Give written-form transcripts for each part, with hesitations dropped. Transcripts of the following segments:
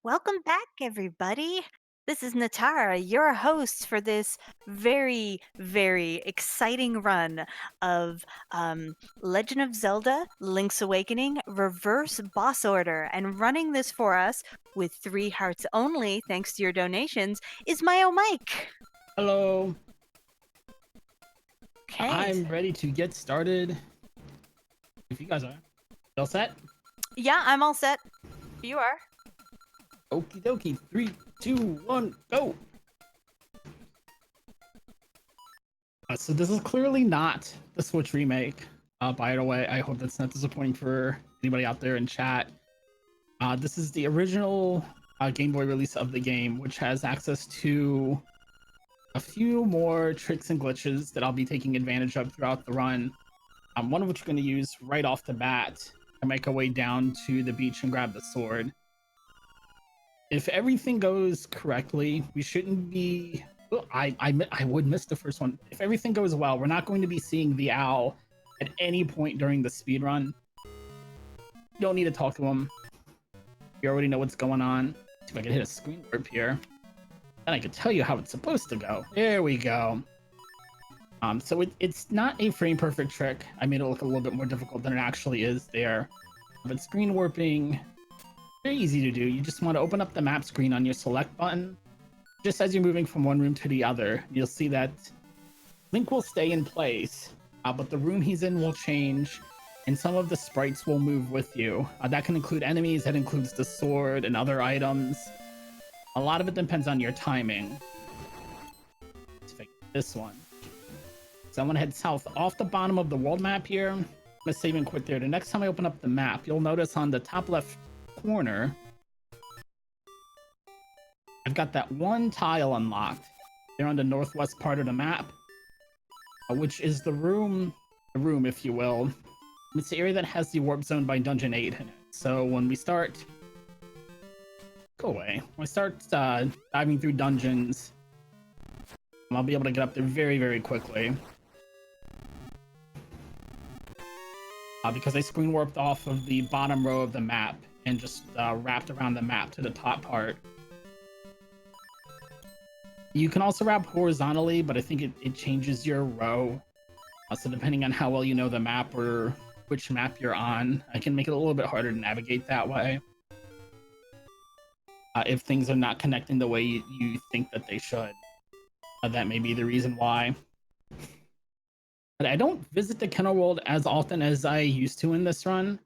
Welcome back, everybody. This is Natara, your host for this very, very exciting run of Legend of Zelda Link's Awakening Reverse Boss Order. And running this for us with 3 hearts only, thanks to your donations, is MyOhMyke. Hello, Okay. I'm ready to get started. If you guys are all set, Yeah, I'm all set. You are. okie dokie. 3, 2, 1, go. So this is clearly not the Switch remake. By the way, I hope that's not disappointing for anybody out there in chat. This is the original Game Boy release of the game, which has access to a few more tricks and glitches that I'll be taking advantage of throughout the run. One of which we're going to use right off the bat to make our way down to the beach and grab the sword. If everything goes correctly, we shouldn't be. Well, I would miss the first one. If everything goes well, we're not going to be seeing the owl at any point during the speed run. You don't need to talk to him. You already know what's going on. See if I can hit a screen warp here. Then I can tell you how it's supposed to go. There we go. So it's not a frame perfect trick. I made it look a little bit more difficult than it actually is there. But screen warping, very easy to do. You just want to open up the map screen on your select button. Just as you're moving from one room to the other, you'll see that Link will stay in place, but the room he's in will change, and some of the sprites will move with you. That can include enemies, that includes the sword and other items. A lot of it depends on your timing. Let's fix this one. So I'm gonna head south off the bottom of the world map here. I'm gonna save and quit there. The next time I open up the map, you'll notice on the top left corner, I've got that one tile unlocked. They're on the northwest part of the map, which is the room, if you will. It's the area that has the warp zone by Dungeon 8 in it. So when we start, go away. When I start diving through dungeons, I'll be able to get up there very, very quickly. Because I screen warped off of the bottom row of the map and just wrapped around the map to the top part. You can also wrap horizontally, but I think it changes your row. So depending on how well you know the map or which map you're on, I can make it a little bit harder to navigate that way. If things are not connecting the way you think that they should. That may be the reason why. But I don't visit the Kennel World as often as I used to in this run.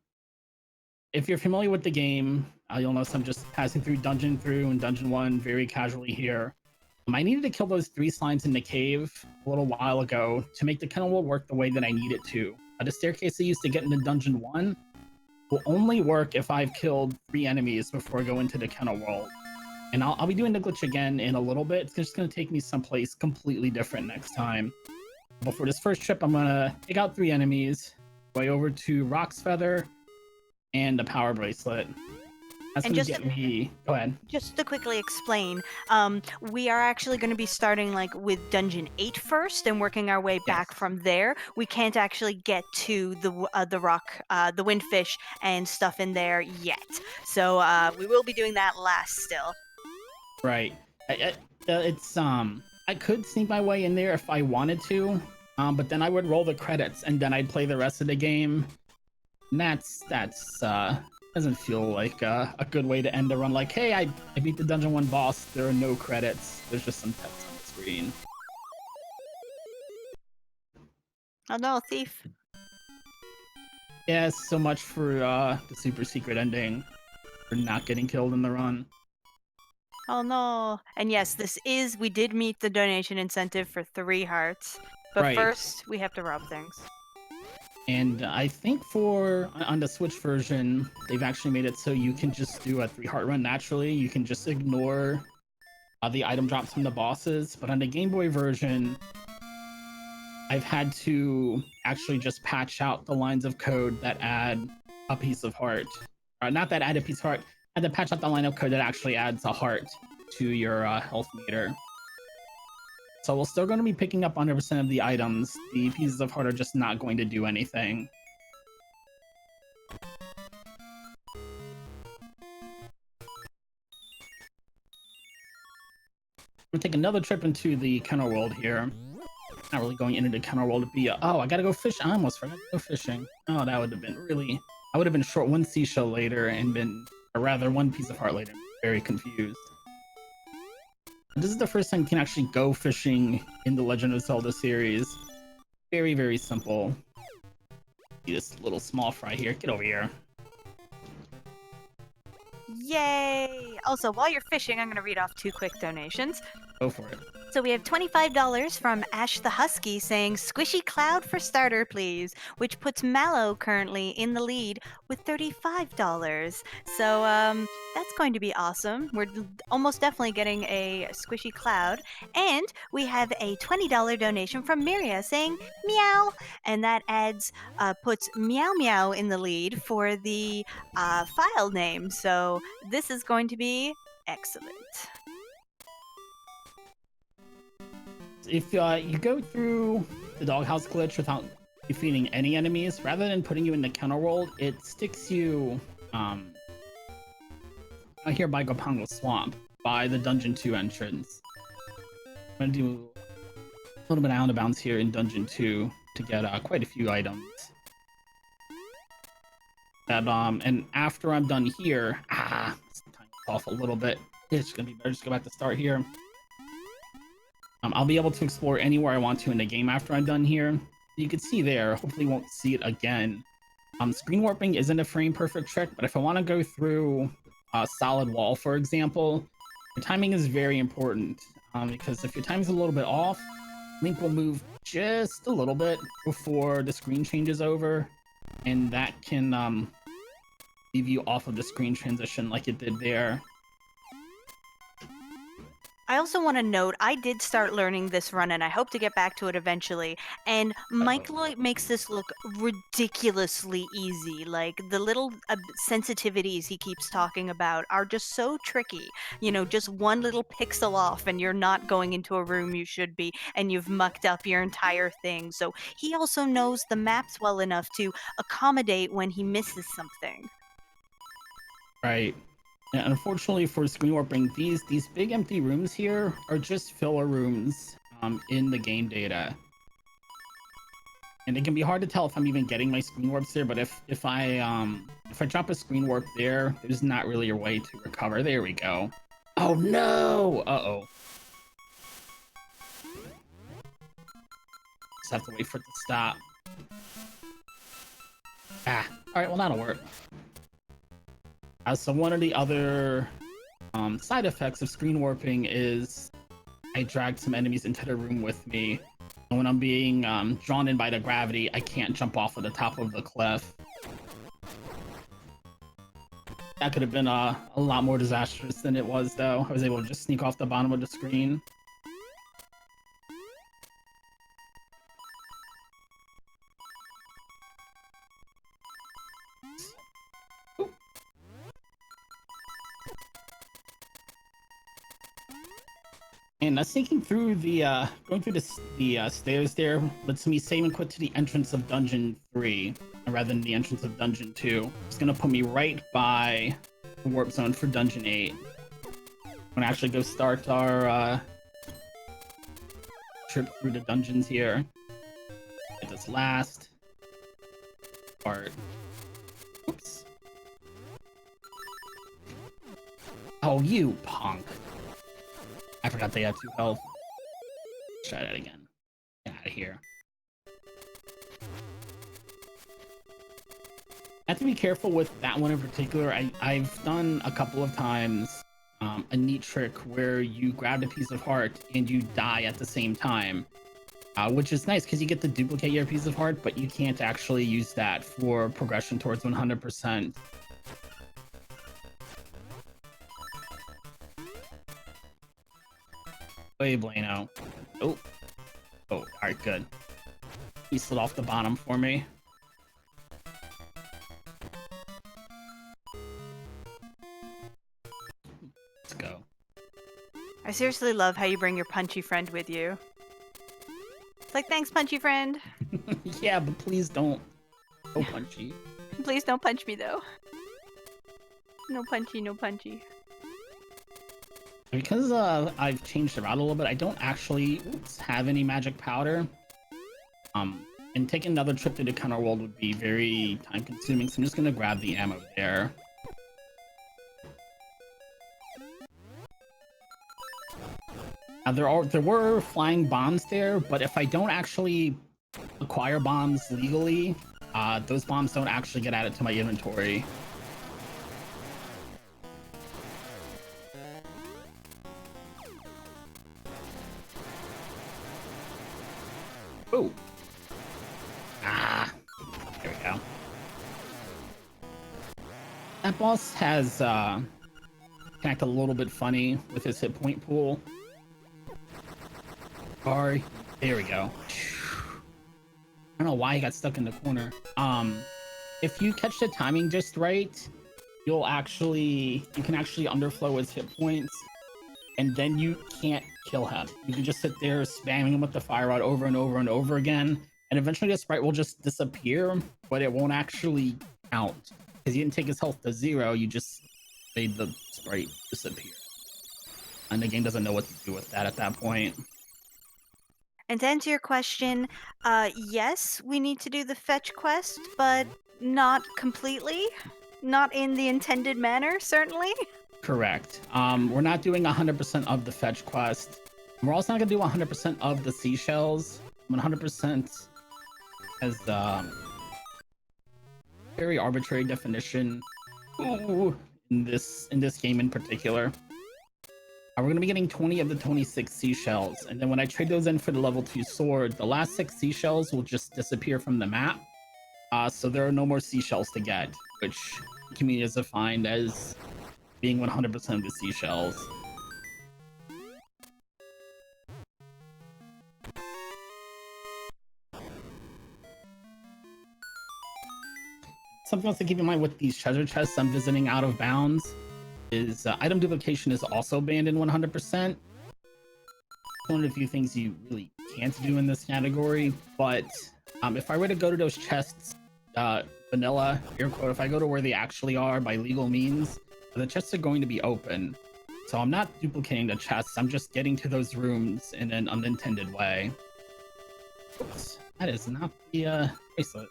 If you're familiar with the game, you'll notice I'm just passing through Dungeon 1 very casually here. I needed to kill those 3 slimes in the cave a little while ago to make the Kennel World work the way that I need it to. The staircase I used to get into Dungeon 1 will only work if I've killed 3 enemies before I go into the Kennel World. And I'll be doing the glitch again in a little bit. It's just going to take me someplace completely different next time. But for this first trip, I'm going to take out 3 enemies, way over to Rock's Feather and the Power Bracelet. That's going to get me... Go ahead. Just to quickly explain, we are actually going to be starting like with Dungeon 8 first and working our way back from there. We can't actually get to the rock, the windfish and stuff in there yet. So we will be doing that last still. Right. I could sneak my way in there if I wanted to, but then I would roll the credits and then I'd play the rest of the game. And that's doesn't feel like a good way to end a run. Like, hey, I beat the Dungeon 1 boss. There are no credits. There's just some text on the screen. Oh no, thief. Yeah, so much for the super secret ending. For not getting killed in the run. Oh no. And yes, we did meet the donation incentive for 3 hearts. But first, we have to rob things. And I think on the Switch version, they've actually made it so you can just do a 3-heart run naturally. You can just ignore the item drops from the bosses. But on the Game Boy version, I've had to actually just patch out the lines of code that add a piece of heart. Not that add a piece of heart. I had to patch out the line of code that actually adds a heart to your health meter. So we're still going to be picking up 100% of the items. The pieces of heart are just not going to do anything. gonna take another trip into the Kenner world here. Not really going into the Kenner world to be oh, I gotta go fish. I almost forgot to go fishing. Oh, that would have been really, I would have been short one seashell later and been, or rather one piece of heart later, very confused. This is the first time you can actually go fishing in the Legend of Zelda series. Very, very simple. See this little small fry here. Get over here. Yay! Also, while you're fishing, I'm going to read off 2 quick donations. Go for it. So we have $25 from Ash the Husky saying, "Squishy Cloud for starter, please," which puts Mallow currently in the lead with $35. So that's going to be awesome. We're almost definitely getting a Squishy Cloud. And we have a $20 donation from Miria saying, "Meow," and that puts Meow Meow in the lead for the file name. So this is going to be excellent. If you go through the doghouse glitch without defeating any enemies, rather than putting you in the Kenner world, it sticks you out here by Gopango Swamp, by the Dungeon 2 entrance. I'm gonna do a little bit out of bounds here in Dungeon 2 to get quite a few items. That and after I'm done here, it's off a little bit. It's gonna be better just go back to start here. I'll be able to explore anywhere I want to in the game after I'm done here. You can see there, hopefully won't see it again. Screen warping isn't a frame perfect trick, but if I want to go through a solid wall, for example, the timing is very important, because if your timing's a little bit off, Link will move just a little bit before the screen changes over, and that can leave you off of the screen transition like it did there. I also want to note, I did start learning this run, and I hope to get back to it eventually. And Mike makes this look ridiculously easy. Like, the little sensitivities he keeps talking about are just so tricky. You know, just one little pixel off, and you're not going into a room you should be, and you've mucked up your entire thing. So he also knows the maps well enough to accommodate when he misses something. Right. And unfortunately for screen warping, these big empty rooms here are just filler rooms in the game data. And it can be hard to tell if I'm even getting my screen warps there, but if I drop a screen warp there, there's not really a way to recover. There we go. Oh no! Uh-oh. Just have to wait for it to stop. Alright, well that'll work. So one of the other side effects of screen warping is I dragged some enemies into the room with me. And when I'm being drawn in by the gravity, I can't jump off of the top of the cliff. That could have been a lot more disastrous than it was, though. I was able to just sneak off the bottom of the screen. And sneaking through the, going through the stairs there lets me save and quit to the entrance of Dungeon 3, rather than the entrance of Dungeon 2. It's gonna put me right by the warp zone for Dungeon 8. I'm gonna actually go start our trip through the dungeons here. Get this last part. Oops. Oh, you punk. I forgot they had 2 health. Let's try that again. Get out of here. I have to be careful with that one in particular. I've done a couple of times a neat trick where you grab a piece of heart and you die at the same time. Which is nice because you get to duplicate your piece of heart, but you can't actually use that for progression towards 100%. Hey, Blano. Oh. Oh, alright, good. He slid off the bottom for me. Let's go. I seriously love how you bring your punchy friend with you. It's like, thanks, punchy friend. Yeah, but please don't go punchy. Please don't punch me, though. No punchy, no punchy. Because I've changed the route a little bit, I don't actually have any magic powder. And taking another trip to the counter world would be very time consuming, so I'm just gonna grab the ammo there. There were flying bombs there, but if I don't actually acquire bombs legally, those bombs don't actually get added to my inventory. Oh. There we go. That boss has act a little bit funny with his hit point pool. Sorry. There we go. I don't know why he got stuck in the corner. If you catch the timing just right, you can actually underflow his hit points, and then you can't kill him. You can just sit there spamming him with the fire rod over and over and over again, and eventually the sprite will just disappear, but it won't actually count because you didn't take his health to 0. You just made the sprite disappear, and the game doesn't know what to do with that at that point. And to answer your question, yes, we need to do the fetch quest, but not completely. Not in the intended manner, certainly. Correct. We're not doing 100% of the fetch quest. We're also not gonna do 100% of the seashells. 100% has very arbitrary definition. Ooh, in this game in particular. We're gonna be getting 20 of the 26 seashells, and then when I trade those in for the level 2 sword, the last 6 seashells will just disappear from the map. So there are no more seashells to get, which the community has defined as being 100% of the seashells. Something else to keep in mind with these treasure chests I'm visiting out of bounds is item duplication is also banned in 100%. One of the few things you really can't do in this category, but if I were to go to those chests, vanilla, air quote, if I go to where they actually are by legal means, the chests are going to be open. So I'm not duplicating the chests, I'm just getting to those rooms in an unintended way. Oops, that is not the bracelet.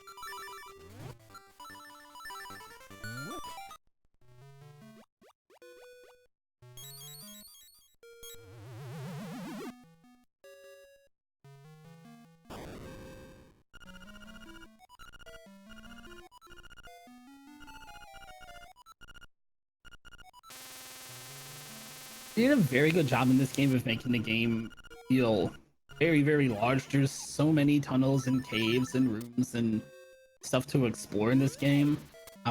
They did a very good job in this game of making the game feel very, very large. There's so many tunnels and caves and rooms and stuff to explore in this game.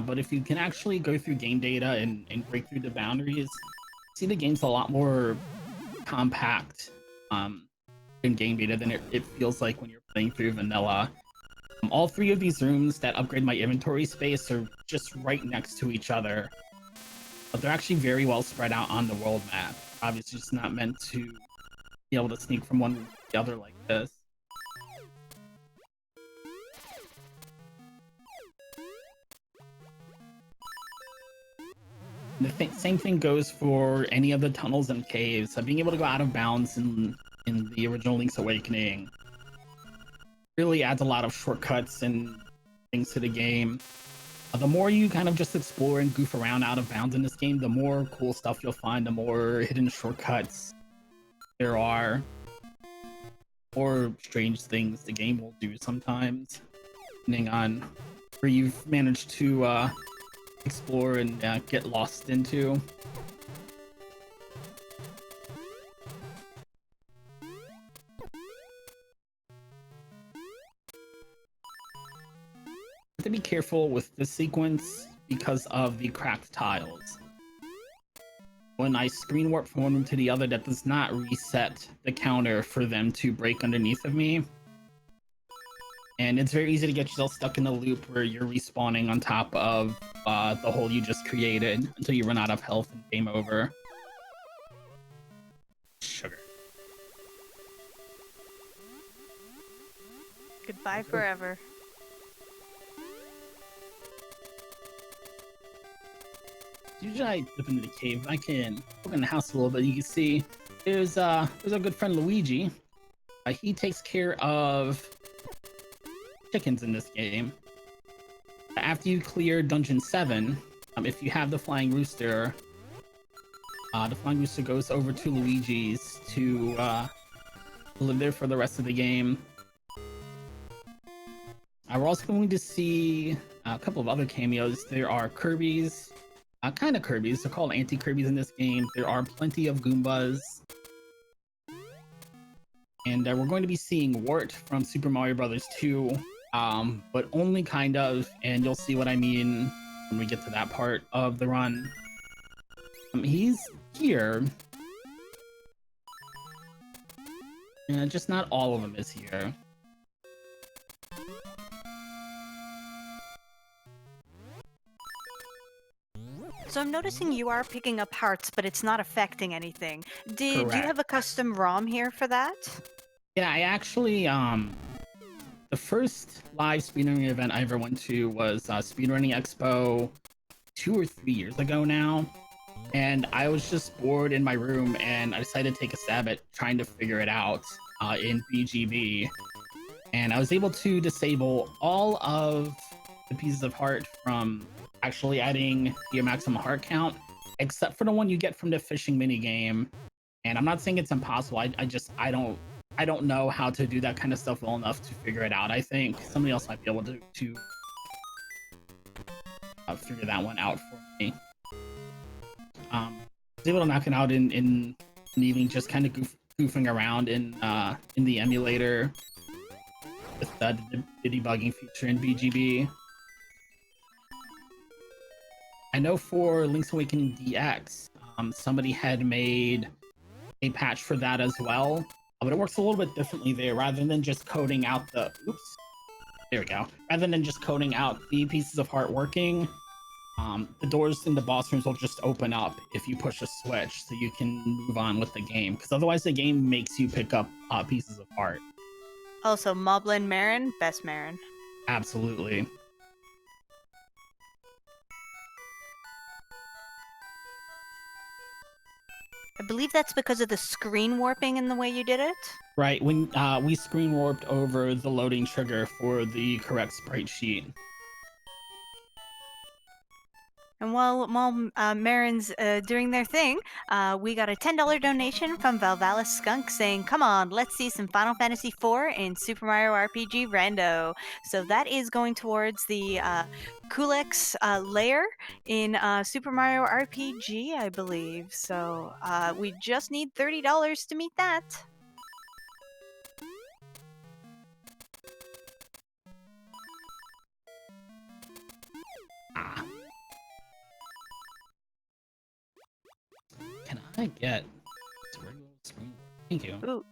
But if you can actually go through game data and break through the boundaries, see the game's a lot more compact in game data than it feels like when you're playing through vanilla. All 3 of these rooms that upgrade my inventory space are just right next to each other. But they're actually very well spread out on the world map. Obviously, it's not meant to be able to sneak from one to the other like this. The same thing goes for any of the tunnels and caves. Being able to go out of bounds in the original Link's Awakening really adds a lot of shortcuts and things to the game. The more you kind of just explore and goof around out of bounds in this game, the more cool stuff you'll find, the more hidden shortcuts there are, or strange things the game will do sometimes, depending on where you've managed to explore and get lost into. To be careful with this sequence because of the cracked tiles. When I screen warp from one room to the other, that does not reset the counter for them to break underneath of me. And it's very easy to get yourself stuck in a loop where you're respawning on top of the hole you just created until you run out of health and game over. Sugar. Goodbye forever. Usually I dip into the cave. I can look in the house a little bit. You can see there's our good friend Luigi. He takes care of chickens in this game. After you clear Dungeon 7, if you have the Flying Rooster, the Flying Rooster goes over to Luigi's to live there for the rest of the game. We're also going to see a couple of other cameos. There are Kirby's, kind of Kirby's. They're called anti-Kirby's in this game. There are plenty of Goombas. And we're going to be seeing Wart from Super Mario Bros. 2, but only kind of, and you'll see what I mean when we get to that part of the run. He's here. And just not all of them is here. So I'm noticing you are picking up hearts, but it's not affecting anything. Did you have a custom ROM here for that? Yeah, I actually, the first live speedrunning event I ever went to was Speedrunning Expo 2 or 3 years ago now. And I was just bored in my room and I decided to take a stab at trying to figure it out in BGB. And I was able to disable all of the pieces of heart from actually adding your maximum heart count, except for the one you get from the fishing mini game. And I'm not saying it's impossible. I don't know how to do that kind of stuff well enough to figure it out. I think somebody else might be able to figure that one out for me. I was able to knock it out in leaving, just kind of goofing around in the emulator with the debugging feature in BGB. I know for Link's Awakening DX, somebody had made a patch for that as well, but it works a little bit differently there. Rather than just coding out the there we go. Rather than just coding out the pieces of heart working, the doors in the boss rooms will just open up if you push a switch, so you can move on with the game. Because otherwise, the game makes you pick up pieces of heart. Also, Moblin Marin, best Marin. Absolutely. I believe that's because of the screen warping in the way you did it. Right, when we screen warped over the loading trigger for the correct sprite sheet. And while Marin's doing their thing, we got a $10 donation from Valvalis Skunk saying, "Come on, let's see some Final Fantasy IV in Super Mario RPG Rando." So that is going towards the Kulex layer in Super Mario RPG, I believe. So we just need $30 to meet that. Can I get screen? Thank you. Ooh.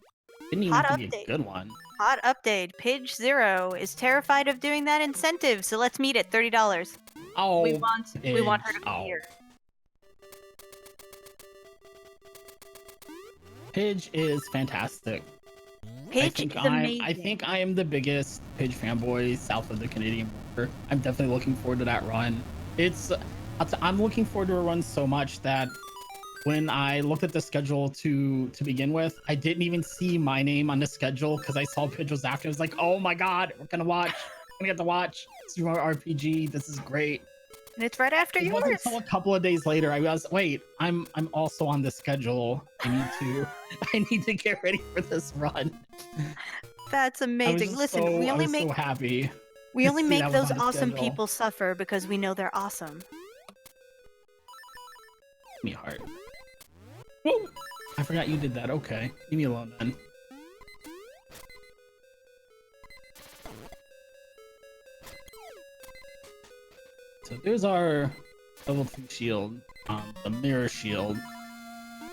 Didn't even have to be a good one. Hot update. Pidge Zero is terrified of doing that incentive, so let's meet at $30. Oh, we want her to be here. Pidge is fantastic. Pidge is amazing. I think I am the biggest Pidge fanboy south of the Canadian border. I'm definitely looking forward to that run. I'm looking forward to a run so much that when I looked at the schedule to begin with, I didn't even see my name on the schedule because I saw Pidge was after. I was like, oh my god, we're gonna get to watch Super Mario RPG. This is great. And it's right after yours. It wasn't until a couple of days later I realized, wait, I'm also on the schedule. I need to get ready for this run. That's amazing. Listen, we only make so happy. We only make those awesome people suffer because we know they're awesome. Give me a heart. Woo! I forgot you did that. Okay, leave me alone then. So there's our level 2 shield, the mirror shield.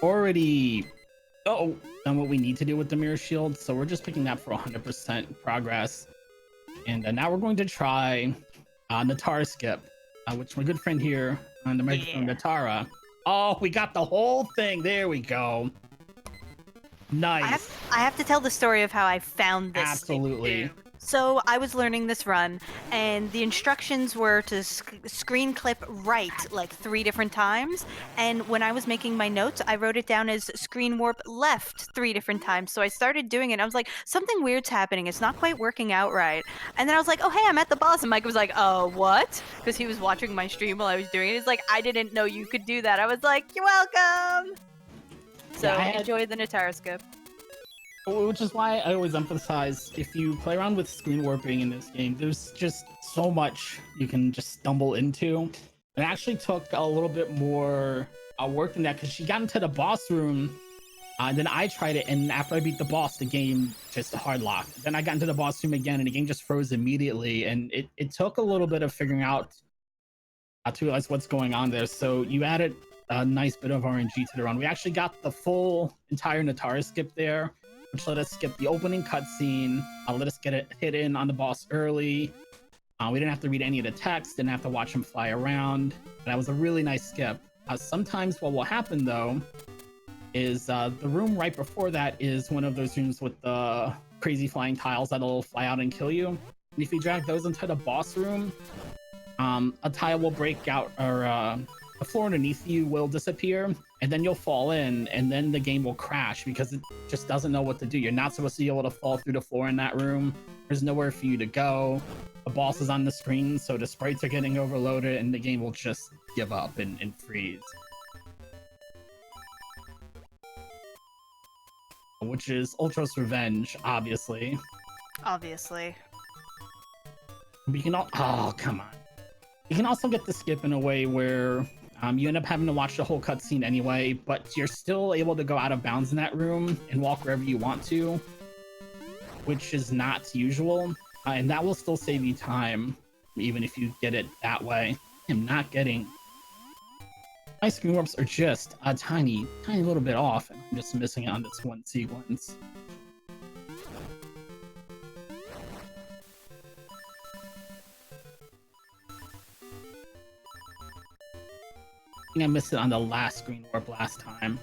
Already done what we need to do with the mirror shield, so we're just picking that for 100% progress. And now we're going to try Natara skip, which my good friend here on the microphone, Natara. Oh, we got the whole thing. There we go. Nice. I have to tell the story of how I found this. Absolutely. So I was learning this run, and the instructions were to screen clip right like 3 different times. And when I was making my notes, I wrote it down as screen warp left 3 different times. So I started doing it. And I was like, something weird's happening. It's not quite working out right. And then I was like, oh, hey, I'm at the boss. And Mike was like, oh, what? Because he was watching my stream while I was doing it. He's like, I didn't know you could do that. I was like, you're welcome. So Yeah, enjoy the Natara skip. which is why I always emphasize, if you play around with screen warping in this game, there's just so much you can just stumble into. It actually took a little bit more work than that, because she got into the boss room, and then I tried it, and after I beat the boss, the game just hard locked. Then I got into the boss room again, and the game just froze immediately, and it took a little bit of figuring out to realize what's going on there. So you added a nice bit of RNG to the run. We actually got the full entire Natara skip there, which let us skip the opening cutscene, let us get it hit in on the boss early. We didn't have to read any of the text, didn't have to watch him fly around. That was a really nice skip. Sometimes what will happen though is the room right before that is one of those rooms with the crazy flying tiles that'll fly out and kill you. And if you drag those into the boss room, a tile will break out, or the floor underneath you will disappear, and then you'll fall in, and then the game will crash because it just doesn't know what to do. You're not supposed to be able to fall through the floor in that room. There's nowhere for you to go. The boss is on the screen, so the sprites are getting overloaded, and the game will just give up and freeze. Which is Ultra's revenge, obviously. Obviously. But you can oh, come on. You can also get the skip in a way where you end up having to watch the whole cutscene anyway, but you're still able to go out of bounds in that room and walk wherever you want to, which is not usual, and that will still save you time, even if you get it that way. I'm not getting... My screen warps are just a tiny little bit off, and I'm just missing it on this one sequence. I missed it on the last screen warp last time.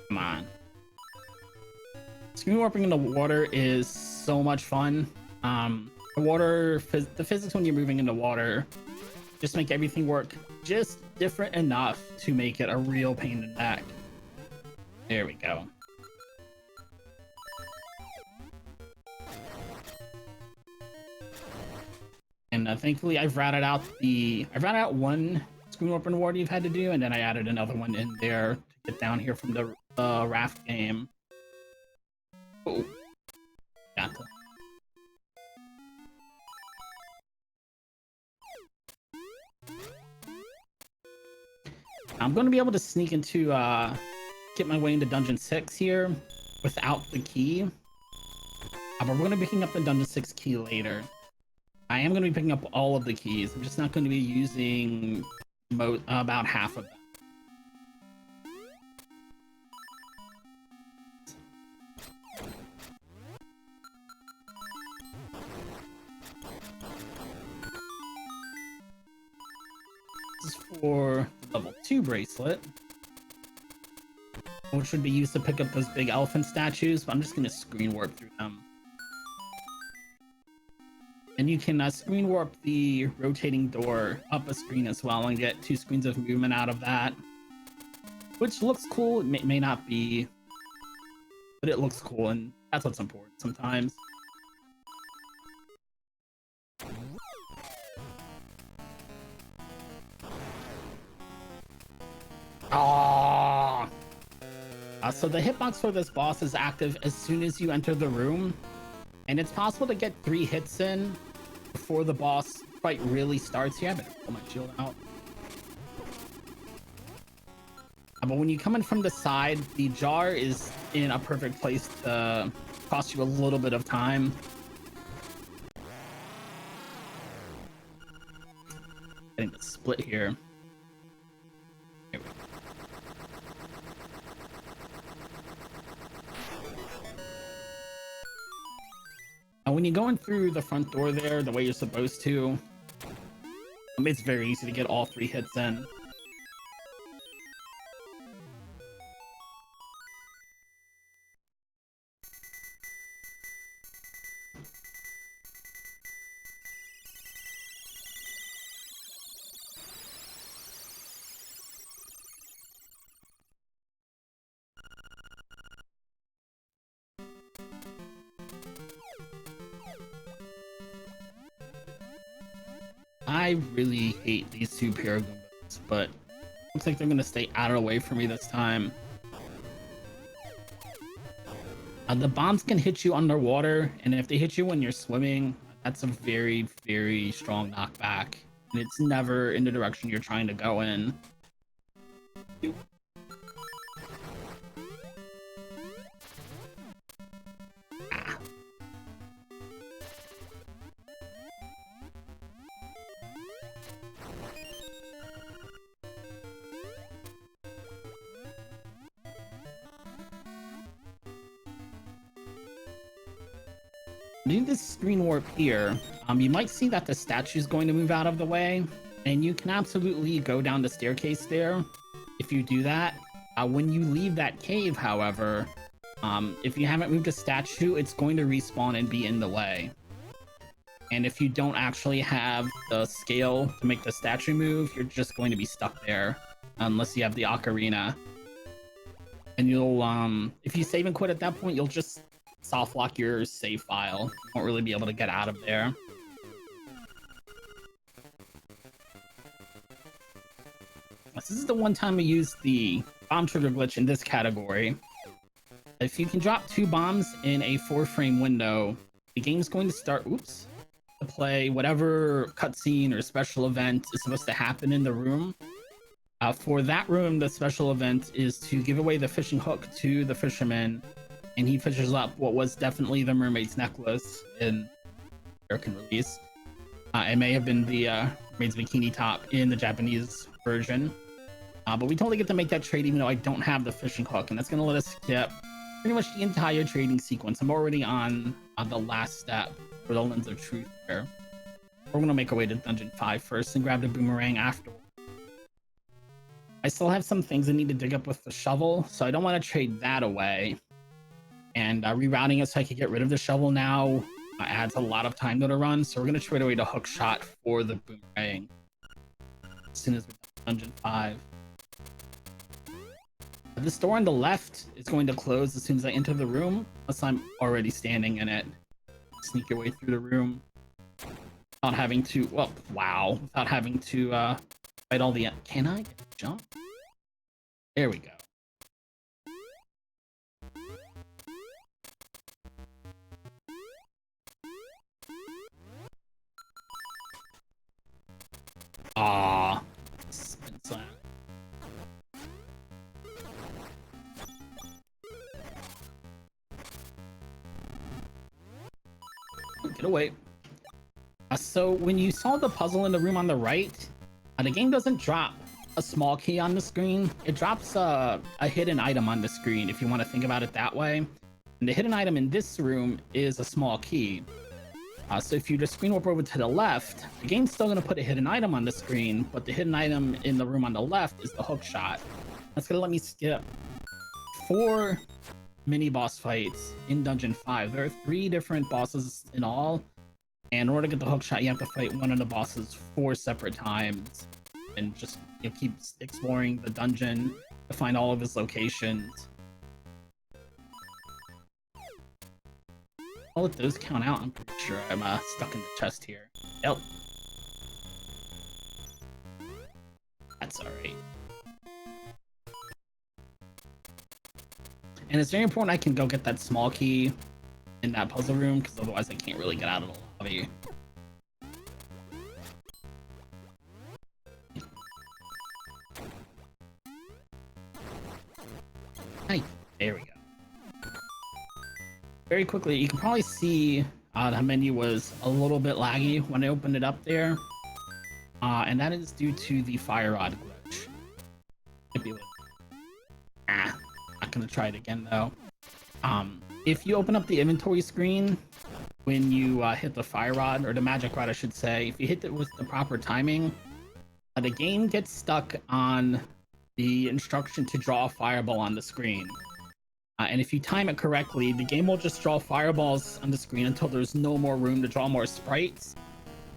Come on. Screen warping in the water is so much fun. The physics when you're moving in the water just make everything work just different enough to make it a real pain in the neck. There we go. And thankfully I've routed out one screen warp reward you've had to do, and then I added another one in there to get down here from the raft game. Oh, got them. I'm going to be able to sneak into get my way into Dungeon 6 here without the key, but we're going to be picking up the Dungeon 6 key later. I am going to be picking up all of the keys. I'm just not going to be using about half of them. This is for the level 2 bracelet, which would be used to pick up those big elephant statues, but I'm just going to screen warp through them. And you can screen warp the rotating door up a screen as well and get 2 screens of movement out of that. Which looks cool, it may not be, but it looks cool, and that's what's important sometimes. Oh! So the hitbox for this boss is active as soon as you enter the room, and it's possible to get 3 hits in before the boss fight really starts here. I better pull my shield out. But when you come in from the side, the jar is in a perfect place to cost you a little bit of time. Getting the split here. Here we go. When you're going through the front door there, the way you're supposed to, it's very easy to get all 3 hits in. I really hate these two Paragoombas, but looks like they're gonna stay out of the way for me this time. The bombs can hit you underwater, and if they hit you when you're swimming, that's a very, very strong knockback. And it's never in the direction you're trying to go in. Ah. Do this screen warp here, you might see that the statue is going to move out of the way, and you can absolutely go down the staircase there if you do that. When you leave that cave, however, if you haven't moved a statue, it's going to respawn and be in the way. And if you don't actually have the scale to make the statue move, you're just going to be stuck there unless you have the ocarina. And you'll, if you save and quit at that point, you'll just soft lock your save file. You won't really be able to get out of there. This is the one time we use the bomb trigger glitch in this category. If you can drop 2 bombs in a 4-frame window, the game's going to start, to play whatever cutscene or special event is supposed to happen in the room. For that room, the special event is to give away the fishing hook to the fisherman, and he fishes up what was definitely the mermaid's necklace in American release. It may have been the mermaid's bikini top in the Japanese version. But we totally get to make that trade even though I don't have the fishing hook, and that's going to let us skip pretty much the entire trading sequence. I'm already on the last step for the Lens of Truth here. We're going to make our way to Dungeon 5 first and grab the boomerang after. I still have some things I need to dig up with the shovel, so I don't want to trade that away. And rerouting it so I can get rid of the shovel now adds a lot of time to the run, so we're going to trade away the hook shot for the boomerang as soon as we're done Dungeon 5. This door on the left is going to close as soon as I enter the room, unless I'm already standing in it. Sneak your way through the room without having to, without having to fight all the... Can I jump? There we go. Aww. Get away. So when you solve the puzzle in the room on the right, the game doesn't drop a small key on the screen. It drops a hidden item on the screen, if you want to think about it that way. And the hidden item in this room is a small key. So if you just screen warp over to the left, the game's still going to put a hidden item on the screen, but the hidden item in the room on the left is the hook shot. That's going to let me skip 4 mini boss fights in Dungeon 5. There are 3 different bosses in all, and in order to get the hook shot, you have to fight one of the bosses 4 separate times, and just keep exploring the dungeon to find all of his locations. I'll let those count out. I'm pretty sure I'm stuck in the chest here. Yep. That's alright. And it's very important I can go get that small key in that puzzle room, because otherwise I can't really get out of the lobby. Hi. There we go. Very quickly, you can probably see the menu was a little bit laggy when I opened it up there. And that is due to the fire rod glitch. Not gonna try it again though. If you open up the inventory screen when you hit the fire rod, or the magic rod I should say, if you hit it with the proper timing, the game gets stuck on the instruction to draw a fireball on the screen. And if you time it correctly, the game will just draw fireballs on the screen until there's no more room to draw more sprites.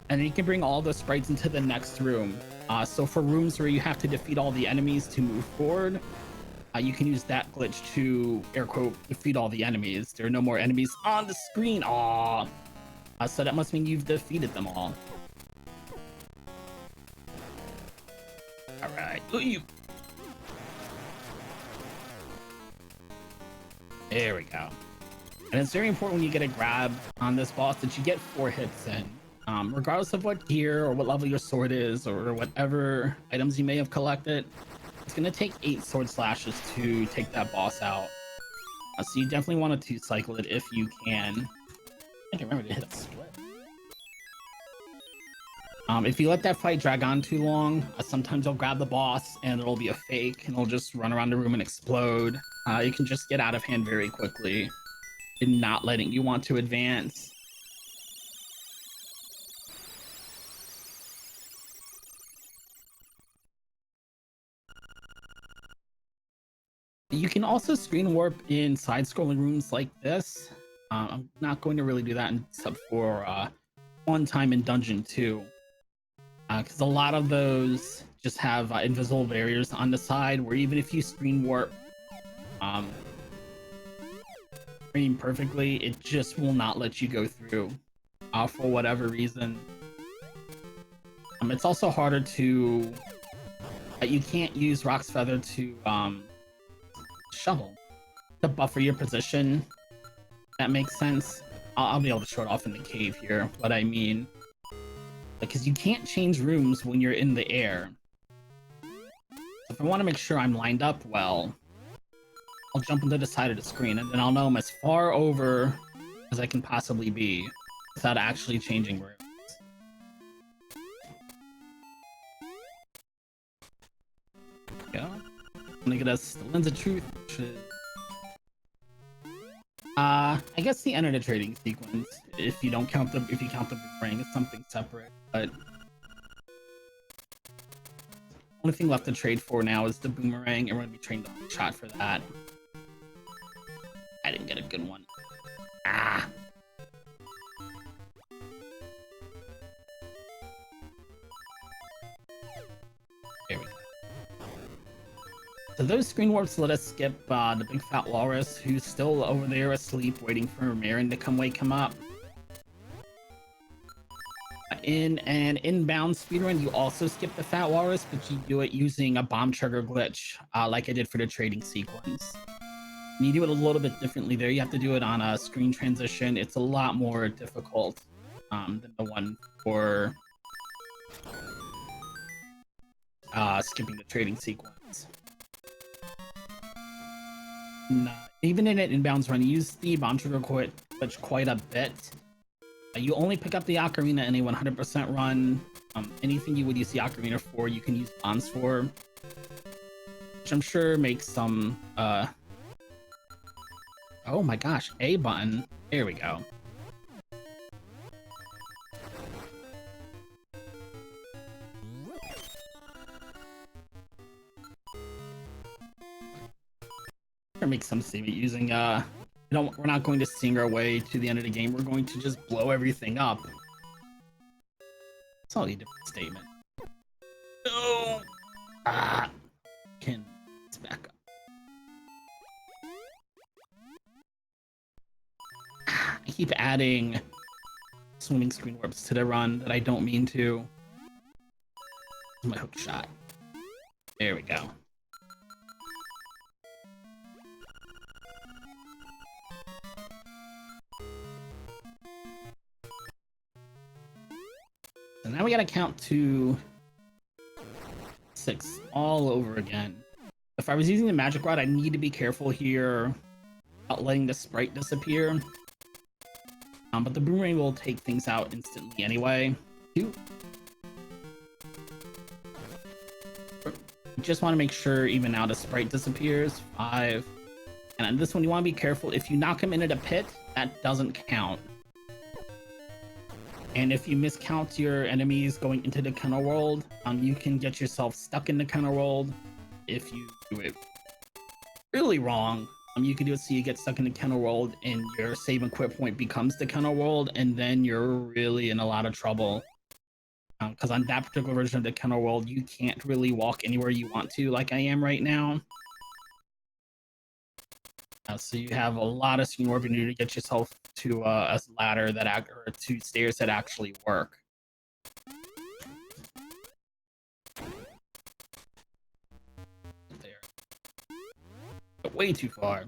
And then you can bring all the sprites into the next room. So for rooms where you have to defeat all the enemies to move forward, you can use that glitch to, air quote, defeat all the enemies. There are no more enemies on the screen. Aww. So that must mean you've defeated them all. All right. There we go. And it's very important when you get a grab on this boss that you get 4 hits in. Regardless of what gear or what level your sword is or whatever items you may have collected, it's going to take 8 sword slashes to take that boss out. So you definitely want to cycle it if you can. I can remember to hit a split. If you let that fight drag on too long, sometimes you'll grab the boss and it'll be a fake and it'll just run around the room and explode. It can just get out of hand very quickly and not letting you want to advance. You can also screen warp in side-scrolling rooms like this. I'm not going to really do that except for one time in Dungeon 2. Because a lot of those just have invisible barriers on the side where even if you screen warp perfectly, it just will not let you go through for whatever reason. It's also harder to... you can't use Rock's Feather to shovel to buffer your position. That makes sense. I'll be able to show it off in the cave here, what I mean. Because you can't change rooms when you're in the air. So if I want to make sure I'm lined up well, I'll jump into the side of the screen and then I'll know I'm as far over as I can possibly be without actually changing rooms. There we go. I'm gonna get us the Lens of Truth, which is I guess the end of the trading sequence, if you count the boomerang, it's something separate, but only thing left to trade for now is the boomerang, and we're gonna be trading the shot for that. I didn't get a good one. Ah. There we go. So those screen warps let us skip the big fat walrus, who's still over there asleep, waiting for Marin to come wake him up. In an inbound speedrun, you also skip the fat walrus, but you do it using a bomb trigger glitch, like I did for the trading sequence. And you do it a little bit differently there. You have to do it on a screen transition. It's a lot more difficult than the one for skipping the trading sequence. And, even in an inbounds run, you use the bomb trigger glitch quite a bit. You only pick up the ocarina in a 100% run. Anything you would use the ocarina for, you can use bombs for, which I'm sure makes some oh my gosh, A button. There we go. Or make some statement using we're not going to sing our way to the end of the game. We're going to just blow everything up. It's all a different statement. No. It's back up. I keep adding swimming screen warps to the run that I don't mean to. My hook shot. There we go. So now we gotta count to 6 all over again. If I was using the magic rod, I need to be careful here about letting the sprite disappear. But the boomerang will take things out instantly anyway. 2. Just want to make sure even now the sprite disappears. 5. And on this one, you want to be careful. If you knock him into the pit, that doesn't count. And if you miscount your enemies going into the kennel world, you can get yourself stuck in the kennel world. If you do it really wrong, you can do it so you get stuck in the kennel world and your save and quit point becomes the kennel world, and then you're really in a lot of trouble. Because on that particular version of the kennel world, you can't really walk anywhere you want to, like I am right now. So you have a lot of screen warping to do to get yourself to a ladder or 2 stairs that actually work. way too far.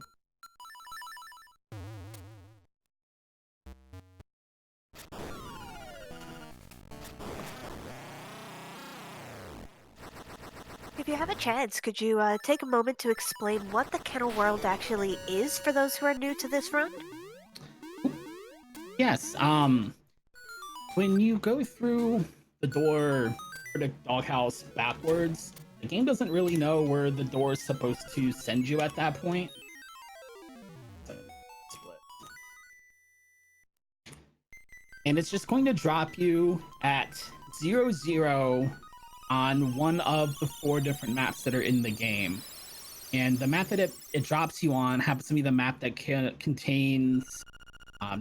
If you have a chance, could you take a moment to explain what the kennel world actually is for those who are new to this run? Yes, when you go through the door for the doghouse backwards, the game doesn't really know where the door is supposed to send you at that point. So, split. And it's just going to drop you at 0, 0 on one of the 4 different maps that are in the game. And the map that it drops you on happens to be the map that contains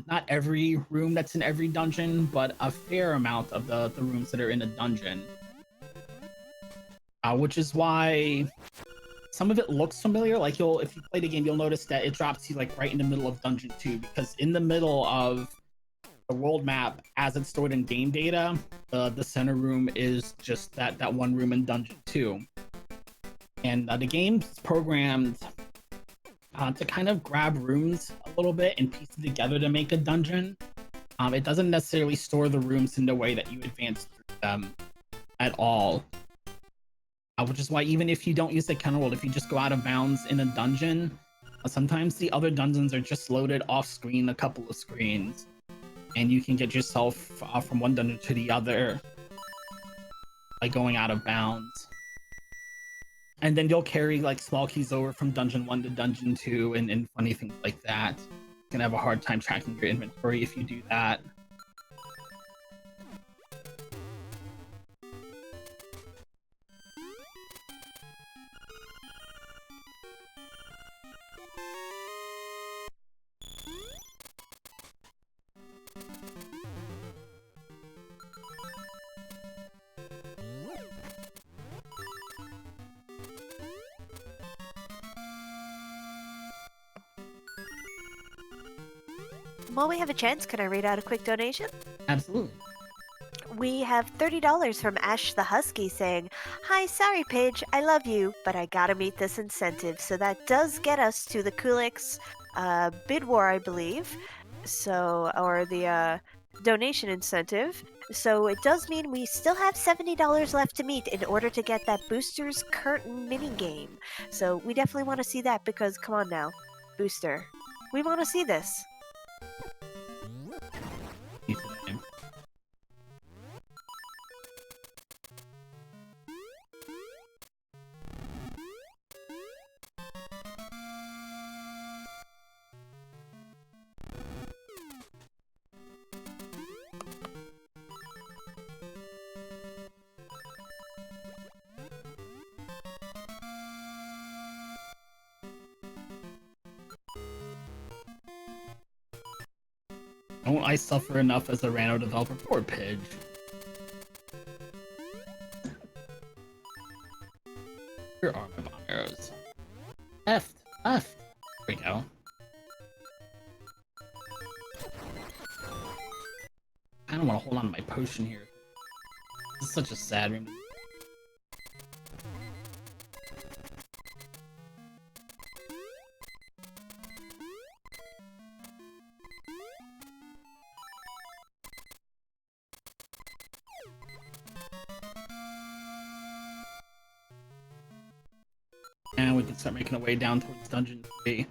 not every room that's in every dungeon, but a fair amount of the rooms that are in a dungeon. Which is why some of it looks familiar. Like if you play the game, you'll notice that it drops you like right in the middle of Dungeon 2, because in the middle of the world map, as it's stored in game data, the center room is just that one room in Dungeon 2. And the game's programmed to kind of grab rooms a little bit and piece it together to make a dungeon. It doesn't necessarily store the rooms in the way that you advance through them at all. Which is why even if you don't use the kennel world, if you just go out of bounds in a dungeon, sometimes the other dungeons are just loaded off screen a couple of screens, and you can get yourself from one dungeon to the other by going out of bounds. And then you'll carry like small keys over from dungeon 1 to dungeon 2 and funny things like that. You can have a hard time tracking your inventory if you do that. While we have a chance, can I read out a quick donation? Absolutely. We have $30 from Ash the Husky saying, "Hi, sorry, Paige, I love you, but I gotta meet this incentive." So that does get us to the Kulix bid war, I believe. So, or the donation incentive. So it does mean we still have $70 left to meet in order to get that Booster's Curtain mini game. So we definitely want to see that because, come on now, Booster, we want to see this. Don't I suffer enough as a Rano developer? Poor Pidge. Where are my bomb arrows? Left, left. There we go. I don't want to hold on to my potion here. This is such a sad room. And we can start making our way down towards Dungeon 3.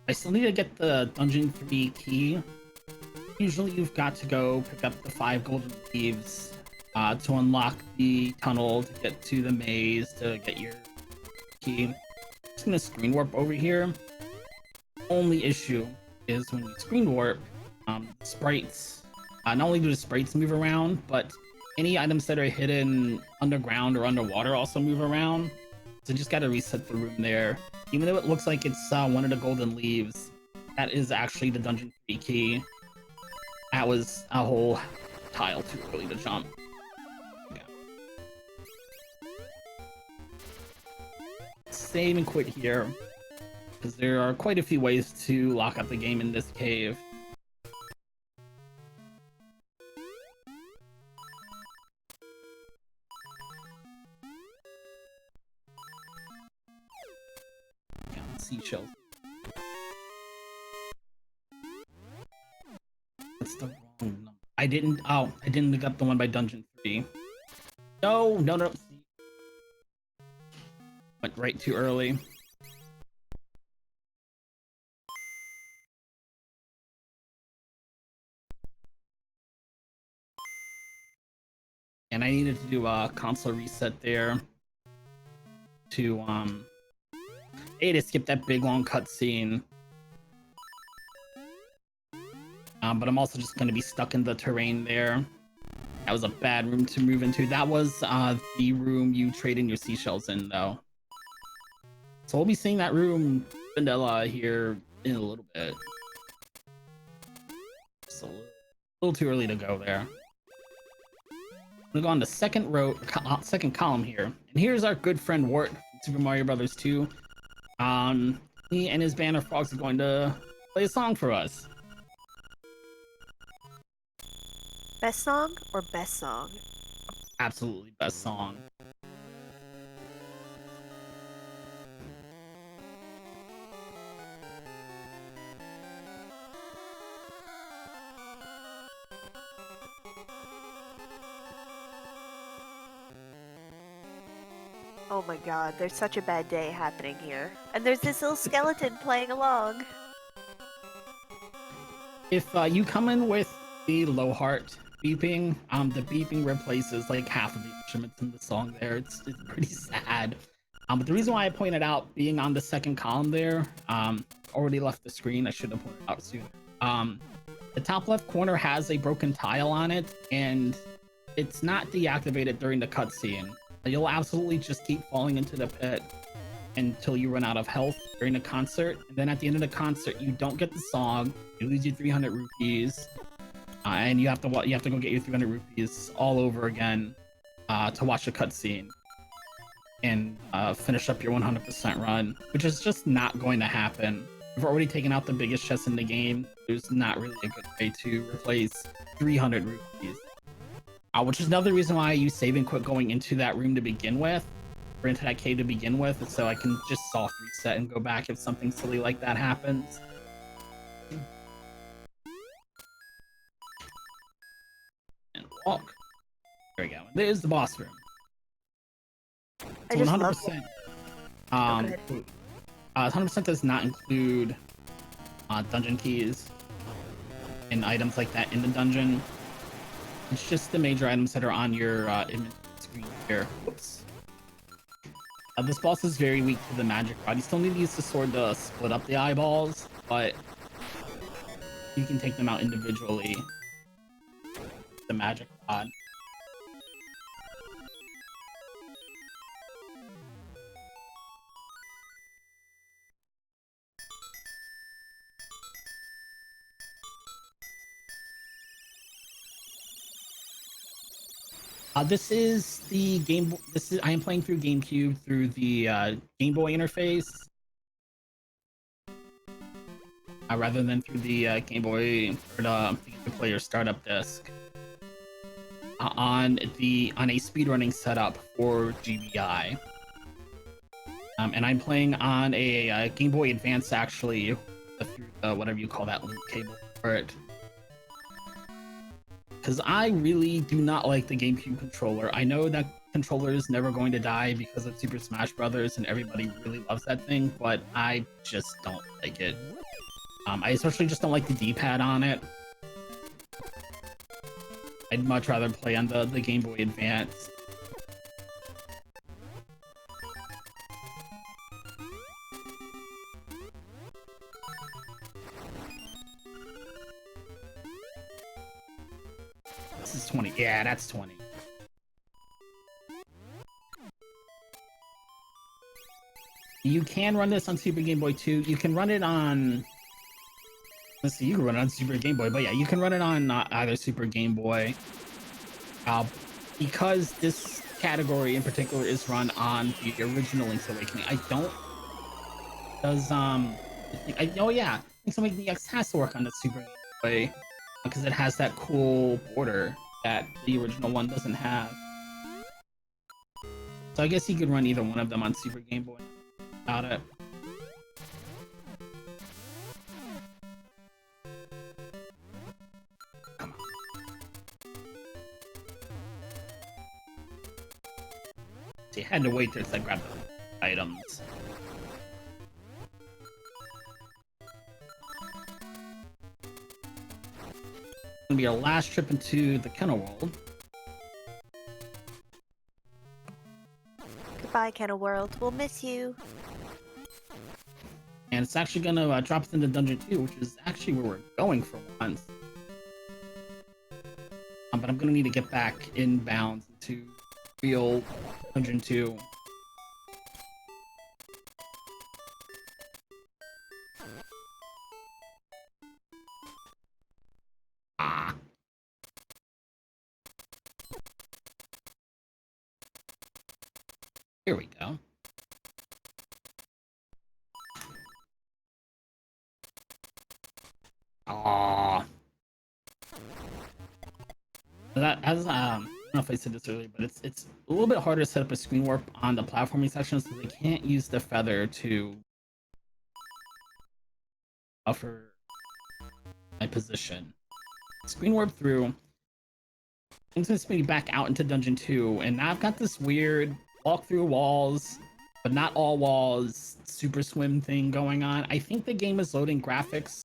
I still need to get the Dungeon 3 key. Usually you've got to go pick up the 5 golden leaves to unlock the tunnel, to get to the maze, to get your key. I'm just gonna screen warp over here. Only issue is when you screen warp, sprites, not only do the sprites move around, but any items that are hidden underground or underwater also move around. So just gotta reset the room there. Even though it looks like it's one of the golden leaves, that is actually the Dungeon 3 key. That was a whole tile too early to jump. Okay. Save and quit here, because there are quite a few ways to lock up the game in this cave. Seashells didn't. Oh, I didn't look up the one by Dungeon 3. No, no, no. Went right too early. And I needed to do a console reset there to to skip that big long cutscene. But I'm also just gonna be stuck in the terrain there. That was a bad room to move into. That was the room you trade in your seashells in, though. So we'll be seeing that room, Vanilla, here in a little bit. Just a little too early to go there. I'm gonna go on the second row, second column here, and here's our good friend Wart from Super Mario Brothers 2. He and his band of frogs are going to play a song for us. Best song or best song? Absolutely best song. Oh my god, there's such a bad day happening here. And there's this little skeleton playing along. If you come in with the low heart beeping, the beeping replaces like half of the instruments in the song there. It's pretty sad. But the reason why I pointed out being on the second column there, already left the screen. I should have pointed out sooner. The top left corner has a broken tile on it, and it's not deactivated during the cutscene. You'll absolutely just keep falling into the pit until you run out of health during the concert. And then at the end of the concert, you don't get the song. You lose your 300 rupees, and you have to go get your 300 rupees all over again to watch the cutscene and finish up your 100% run, which is just not going to happen. We've already taken out the biggest chest in the game. There's not really a good way to replace 300 rupees. Which is another reason why I use save and quit going into that room to begin with, or into that cave to begin with, so I can just soft reset and go back if something silly like that happens. And walk. There we go. There's the boss room. I So just 100%. love 100% does not include dungeon keys and items like that in the dungeon. It's just the major items that are on your inventory screen here. Whoops. This boss is very weak to the magic rod. You still need to use the sword to split up the eyeballs, but you can take them out individually. The magic rod. This is the game. I am playing through GameCube through the Game Boy interface, rather than through the Game Boy or the player startup disc. On a speedrunning setup for GBI, and I'm playing on a Game Boy Advance actually through the, whatever you call that link cable for it. Because I really do not like the GameCube controller. I know that controller is never going to die because of Super Smash Brothers and everybody really loves that thing, but I just don't like it. I especially just don't like the D-pad on it. I'd much rather play on the Game Boy Advance. This is 20. Yeah, that's 20. You can run this on Super Game Boy 2. You can run it on... Let's see, you can run it on Super Game Boy, but yeah, you can run it on either Super Game Boy. Because this category in particular is run on the original Link's Awakening. I don't... Does, oh yeah, Link's Awakening X has to work on the Super Game Boy, because it has that cool border that the original one doesn't have. So I guess you could run either one of them on Super Game Boy without it. Come on. You had to wait to grab the items. Gonna be our last trip into the Kennel World. Goodbye, Kennel World. We'll miss you. And it's actually gonna drop us into Dungeon 2, which is actually where we're going for once. But I'm gonna need to get back inbound to real Dungeon 2. Ah. Here we go. Ah. That as I don't know if I said this earlier, but it's a little bit harder to set up a screen warp on the platforming sections because they can't use the feather to buffer my position. Screen warp through. I'm gonna spin back out into Dungeon 2, and now I've got this weird walk through walls, but not all walls, super swim thing going on. I think the game is loading graphics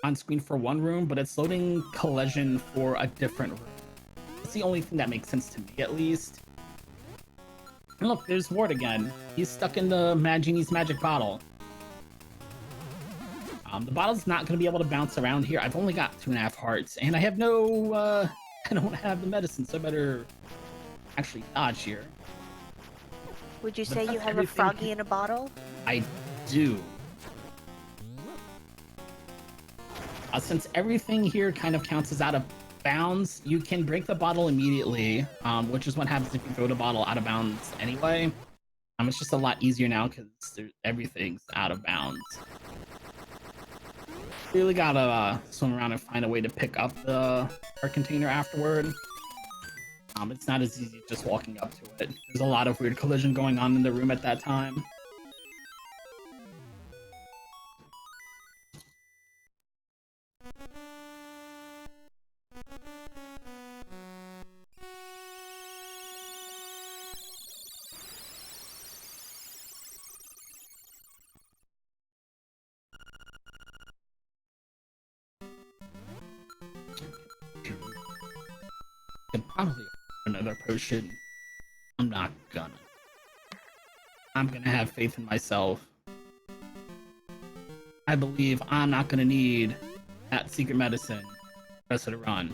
on screen for one room, but it's loading collision for a different room. It's the only thing that makes sense to me, at least. And look, there's Ward again. He's stuck in the Genie's magic bottle. The bottle's not going to be able to bounce around here. I've only got 2.5 hearts, and I have no, I don't have the medicine, so I better actually dodge here. Would you say you have a froggy in a bottle? I do. Since everything here kind of counts as out of bounds, you can break the bottle immediately, which is what happens if you throw the bottle out of bounds anyway. It's just a lot easier now because everything's out of bounds. Really gotta swim around and find a way to pick up the our container afterward. It's not as easy just walking up to it. There's a lot of weird collision going on in the room at that time. Probably another potion. I'm not gonna. I'm gonna have faith in myself. I believe I'm not gonna need that secret medicine the rest of the run.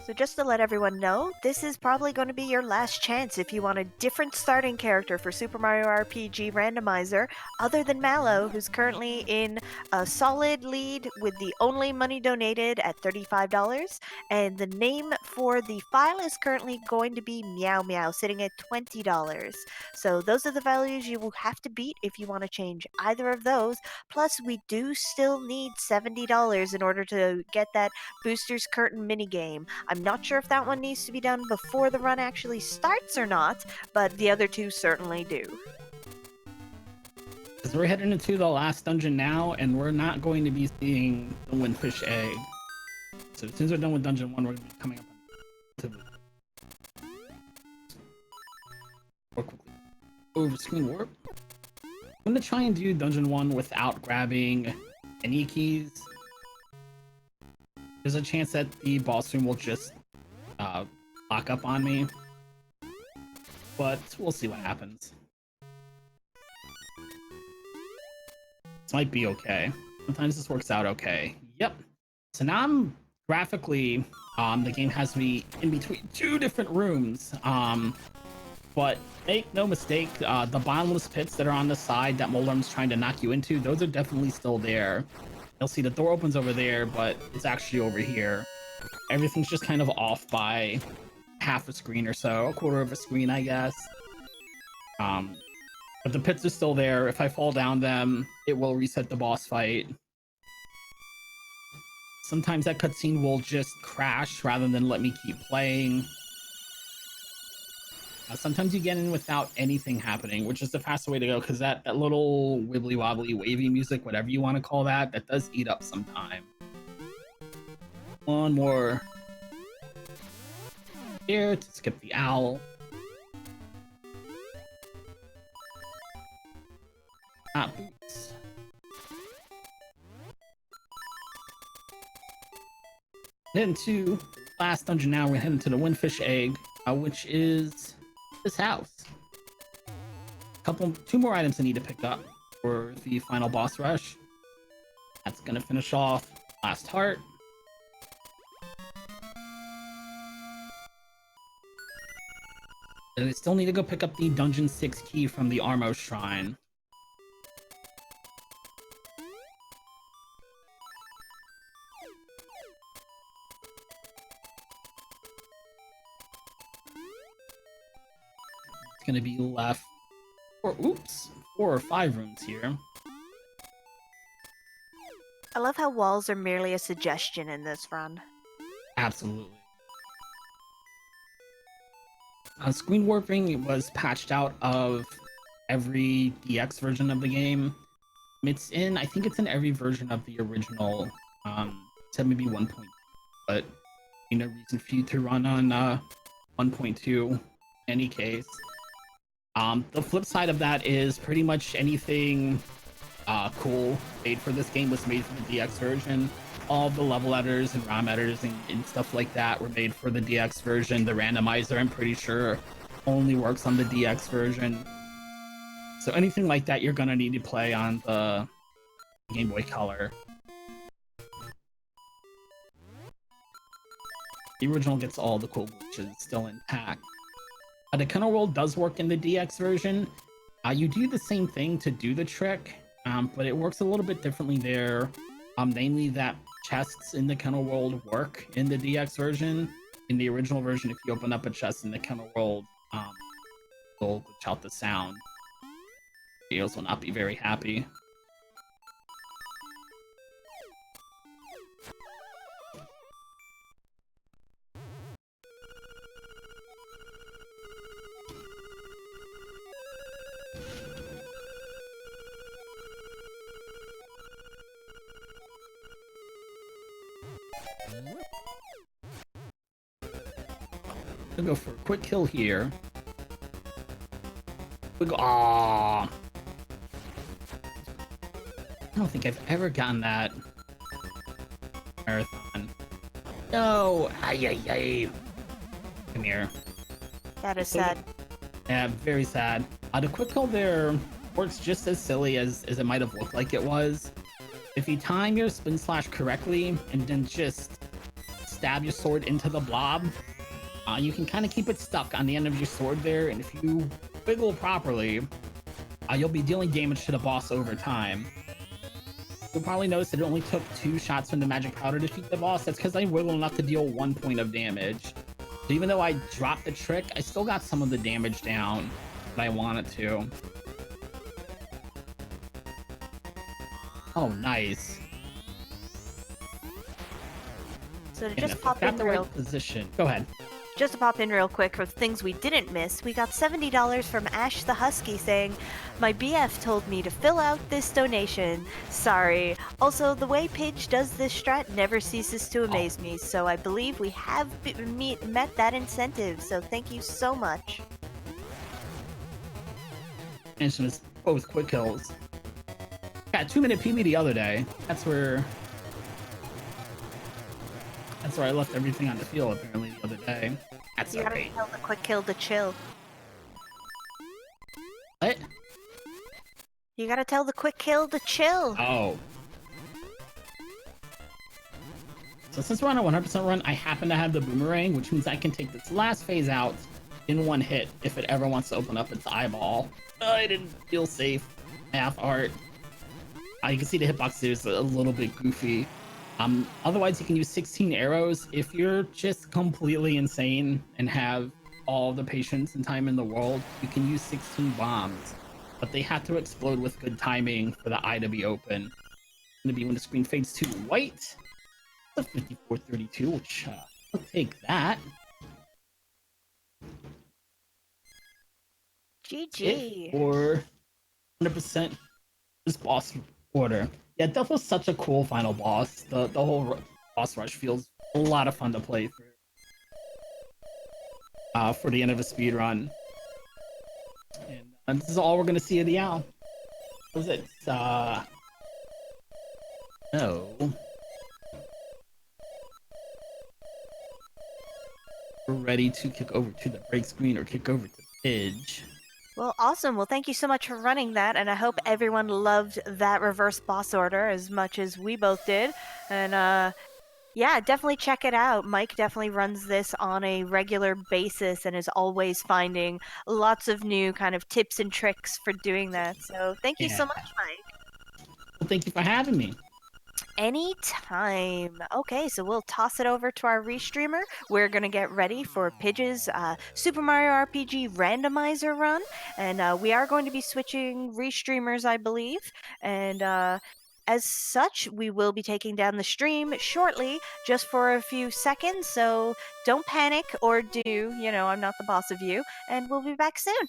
So just to let everyone know, this is probably going to be your last chance if you want a different starting character for Super Mario RPG Randomizer, other than Mallow, who's currently in a solid lead with the only money donated at $35, and the name for the file is currently going to be Meow Meow, sitting at $20. So those are the values you will have to beat if you want to change either of those. Plus, we do still need $70 in order to get that Booster's Curtain minigame. I'm not sure if that one needs to be done before the run actually starts or not, but the other two certainly do. Because we're heading into the last dungeon now, and we're not going to be seeing the Windfish Egg. So as soon as we're done with Dungeon 1, we're going to be coming up to the... More quickly. Over screen warp. I'm going to try and do Dungeon 1 without grabbing any keys. There's a chance that the boss room will just lock up on me, but we'll see what happens. This might be okay. Sometimes this works out okay. Yep. So now I'm graphically, the game has me in between 2 different rooms. But make no mistake, the bottomless pits that are on the side that Moldorm's trying to knock you into, those are definitely still there. You'll see the door opens over there, but it's actually over here. Everything's just kind of off by half a screen or so, a quarter of a screen, I guess. But the pits are still there. If I fall down them, it will reset the boss fight. Sometimes that cutscene will just crash rather than let me keep playing. Sometimes you get in without anything happening, which is the faster way to go, because that little wibbly wobbly wavy music, whatever you want to call that, that does eat up some time. One more here to skip the owl. Boots. Then to last dungeon now, we're heading to the Windfish Egg, which is this house. Two more items I need to pick up for the final boss rush. That's gonna finish off last heart. And I still need to go pick up the Dungeon 6 key from the Armo Shrine. It's gonna be left for 4 or 5 rooms here. I love how walls are merely a suggestion in this run. Absolutely. Screen warping was patched out of every DX version of the game. It's in, I think it's in every version of the original, except maybe 1.2, but no reason for you to run on 1.2 in any case. The flip side of that is pretty much anything cool made for this game was made for the DX version. All of the level editors and ROM editors and stuff like that were made for the DX version. The randomizer, I'm pretty sure, only works on the DX version. So anything like that, you're gonna need to play on the Game Boy Color. The original gets all the cool glitches still intact. The Kennel World does work in the DX version. You do the same thing to do the trick, but it works a little bit differently there. Namely that chests in the Kennel World work in the DX version. In the original version, if you open up a chest in the Kennel World, it'll glitch out the sound. Videos will not be very happy. I'll go for a quick kill here. We go. Aww. I don't think I've ever gotten that marathon. No! Ay. Come here. That is sad. Yeah, very sad. The quick kill there works just as silly as it might have looked like it was. If you time your spin slash correctly and then just stab your sword into the blob, you can kind of keep it stuck on the end of your sword there, and if you wiggle properly, you'll be dealing damage to the boss over time. You'll probably notice that it only took 2 shots from the magic powder to defeat the boss. That's because I wiggled enough to deal 1 point of damage. So even though I dropped the trick, I still got some of the damage down that I wanted to. Oh, nice. So to And just if pop I in got the real right position. Go ahead. Just to pop in real quick for things we didn't miss, we got $70 from Ash the Husky saying, "My BF told me to fill out this donation. Sorry. Also, the way Paige does this strat never ceases to amaze me, so I believe we have met that incentive, so thank you so much." Mention is both quick kills. Got 2-minute PB the other day. That's where I left everything on the field apparently the other day. That's You gotta okay. tell the quick kill to chill. What? You gotta tell the quick kill to chill. Oh. So since we're on a 100% run, I happen to have the boomerang, which means I can take this last phase out in 1 hit if it ever wants to open up its eyeball. I didn't feel safe. Half art. You can see the hitbox there is a little bit goofy. Otherwise, you can use 16 arrows. If you're just completely insane and have all the patience and time in the world, you can use 16 bombs. But they have to explode with good timing for the eye to be open. It's going to be when the screen fades to white. It's a 5432, which I'll take that. GG. For 100% this boss order. Yeah, that was such a cool final boss. The whole boss rush feels a lot of fun to play through. for the end of a speed run. And this is all we're gonna see of the owl. What was it? No. We're ready to kick over to the break screen or kick over to Pidge. Well, awesome. Well, thank you so much for running that, and I hope everyone loved that reverse boss order as much as we both did. And yeah, definitely check it out. Mike definitely runs this on a regular basis and is always finding lots of new kind of tips and tricks for doing that. So thank you so Yeah. much, Mike. Well, thank you for having me. Anytime. Okay, so we'll toss it over to our restreamer. We're gonna get ready for Pidge's Super Mario RPG randomizer run, and we are going to be switching restreamers, I believe. And as such, we will be taking down the stream shortly, just for a few seconds. So don't panic or do, I'm not the boss of you, and we'll be back soon.